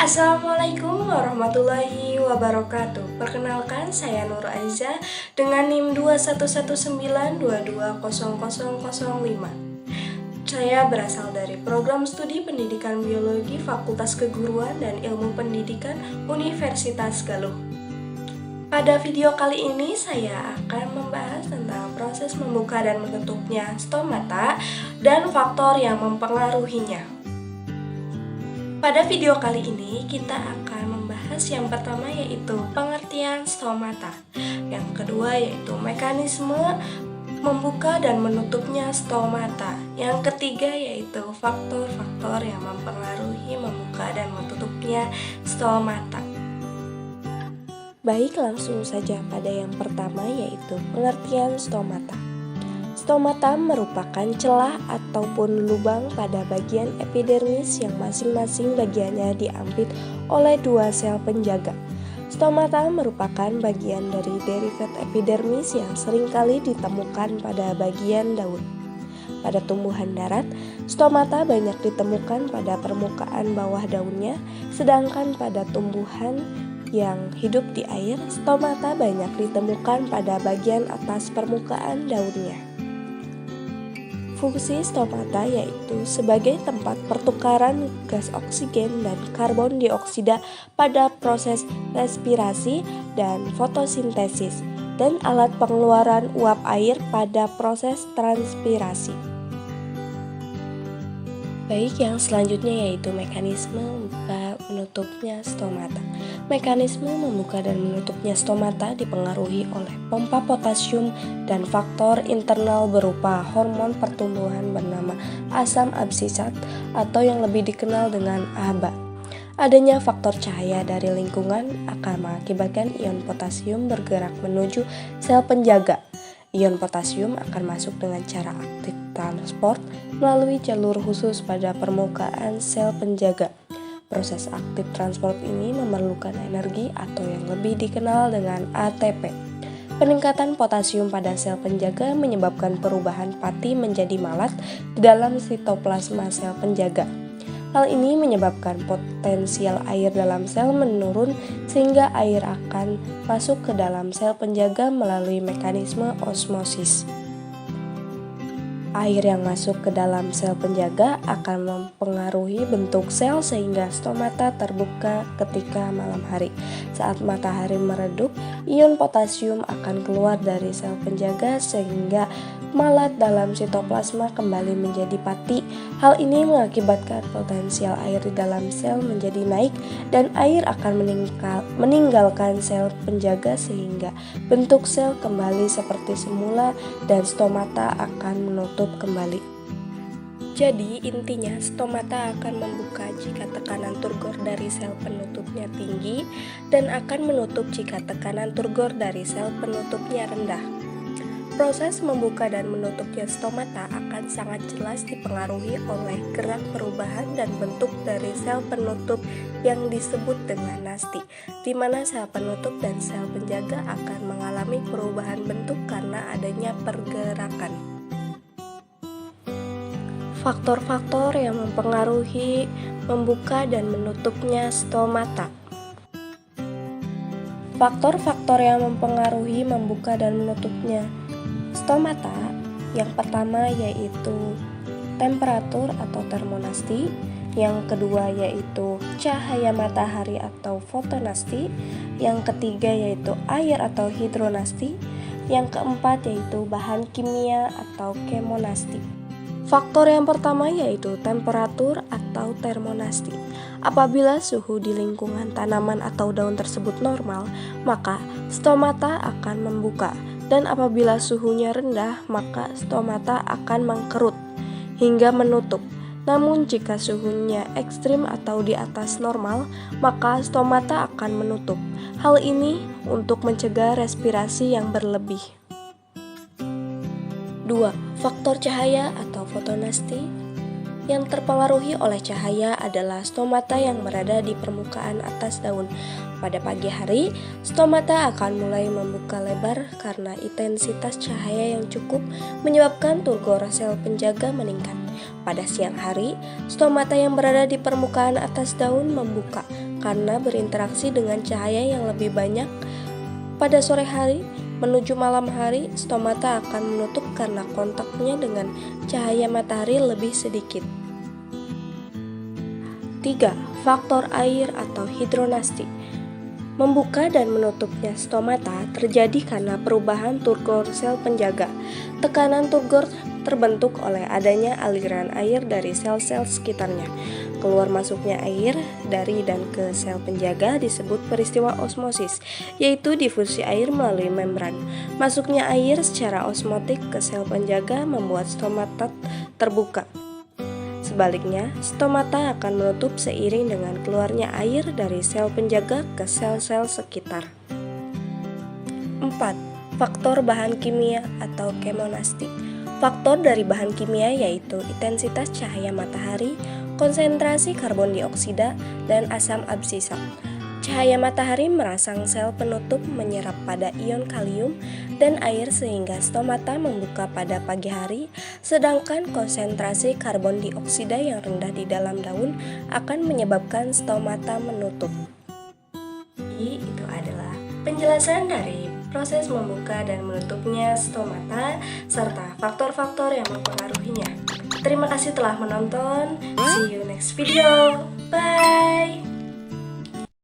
Assalamualaikum warahmatullahi wabarakatuh. Perkenalkan, saya Nur Aiza dengan NIM 2119220005. Saya berasal dari Program Studi Pendidikan Biologi Fakultas Keguruan dan Ilmu Pendidikan Universitas Galuh. Pada video kali ini saya akan membahas tentang proses membuka dan menutupnya stomata dan faktor yang mempengaruhinya. Pada video kali ini kita akan membahas yang pertama yaitu pengertian stomata, yang kedua yaitu mekanisme membuka dan menutupnya stomata, yang ketiga yaitu faktor-faktor yang mempengaruhi membuka dan menutupnya stomata. Baik, langsung saja pada yang pertama yaitu pengertian stomata. Stomata merupakan celah ataupun lubang pada bagian epidermis yang masing-masing bagiannya diapit oleh dua sel penjaga. Stomata merupakan bagian dari derivat epidermis yang seringkali ditemukan pada bagian daun. Pada tumbuhan darat, stomata banyak ditemukan pada permukaan bawah daunnya, sedangkan pada tumbuhan yang hidup di air, stomata banyak ditemukan pada bagian atas permukaan daunnya. Fungsi stomata yaitu sebagai tempat pertukaran gas oksigen dan karbon dioksida pada proses respirasi dan fotosintesis, dan alat pengeluaran uap air pada proses transpirasi. Baik, yang selanjutnya yaitu mekanisme membuka menutupnya stomata. Mekanisme membuka dan menutupnya stomata dipengaruhi oleh pompa potasium dan faktor internal berupa hormon pertumbuhan bernama asam absisat atau yang lebih dikenal dengan ABA. Adanya faktor cahaya dari lingkungan akan mengakibatkan ion potasium bergerak menuju sel penjaga. Ion potasium akan masuk dengan cara aktif transport melalui jalur khusus pada permukaan sel penjaga. Proses aktif transport ini memerlukan energi atau yang lebih dikenal dengan ATP. Peningkatan potasium pada sel penjaga menyebabkan perubahan pati menjadi malat di dalam sitoplasma sel penjaga. Hal ini menyebabkan potensial air dalam sel menurun sehingga air akan masuk ke dalam sel penjaga melalui mekanisme osmosis. Air yang masuk ke dalam sel penjaga akan mempengaruhi bentuk sel sehingga stomata terbuka ketika malam hari. Saat matahari meredup, ion potasium akan keluar dari sel penjaga sehingga malat dalam sitoplasma kembali menjadi pati. Hal ini mengakibatkan potensial air di dalam sel menjadi naik dan air akan meninggalkan sel penjaga sehingga bentuk sel kembali seperti semula dan stomata akan menutup kembali. Jadi intinya stomata akan membuka jika tekanan turgor dari sel penutupnya tinggi dan akan menutup jika tekanan turgor dari sel penutupnya rendah. Proses membuka dan menutupnya stomata akan sangat jelas dipengaruhi oleh gerak perubahan dan bentuk dari sel penutup yang disebut dengan nasti, di mana sel penutup dan sel penjaga akan mengalami perubahan bentuk karena adanya pergerakan. Faktor-faktor yang mempengaruhi membuka dan menutupnya stomata. Faktor-faktor yang mempengaruhi membuka dan menutupnya stomata yang pertama yaitu temperatur atau termonasti, yang kedua yaitu cahaya matahari atau fotonasti, yang ketiga yaitu air atau hidronasti, yang keempat yaitu bahan kimia atau kemonasti. Faktor yang pertama yaitu temperatur atau termonasti. Apabila suhu di lingkungan tanaman atau daun tersebut normal, maka stomata akan membuka, dan apabila suhunya rendah, maka stomata akan mengkerut hingga menutup. Namun jika suhunya ekstrim atau di atas normal, maka stomata akan menutup. Hal ini untuk mencegah respirasi yang berlebih. 2. Faktor cahaya atau fotonasti. Yang terpengaruhi oleh cahaya adalah stomata yang berada di permukaan atas daun. Pada pagi hari, stomata akan mulai membuka lebar karena intensitas cahaya yang cukup menyebabkan turgor sel penjaga meningkat. Pada siang hari, stomata yang berada di permukaan atas daun membuka karena berinteraksi dengan cahaya yang lebih banyak. Pada sore hari menuju malam hari, stomata akan menutup karena kontaknya dengan cahaya matahari lebih sedikit. 3. Faktor air atau hidronasti. Membuka dan menutupnya stomata terjadi karena perubahan turgor sel penjaga. Tekanan turgor terbentuk oleh adanya aliran air dari sel-sel sekitarnya. Keluar masuknya air dari dan ke sel penjaga disebut peristiwa osmosis, yaitu difusi air melalui membran. Masuknya air secara osmotik ke sel penjaga membuat stomata terbuka. Sebaliknya, stomata akan menutup seiring dengan keluarnya air dari sel penjaga ke sel-sel sekitar. 4. Faktor bahan kimia atau kemonasti. Faktor dari bahan kimia yaitu intensitas cahaya matahari, konsentrasi karbon dioksida, dan asam absisat. Cahaya matahari merangsang sel penutup menyerap pada ion kalium dan air sehingga stomata membuka pada pagi hari, sedangkan konsentrasi karbon dioksida yang rendah di dalam daun akan menyebabkan stomata menutup. Itu adalah penjelasan dari proses membuka dan menutupnya stomata serta faktor-faktor yang mempengaruhinya. Terima kasih telah menonton. See you next video. Bye.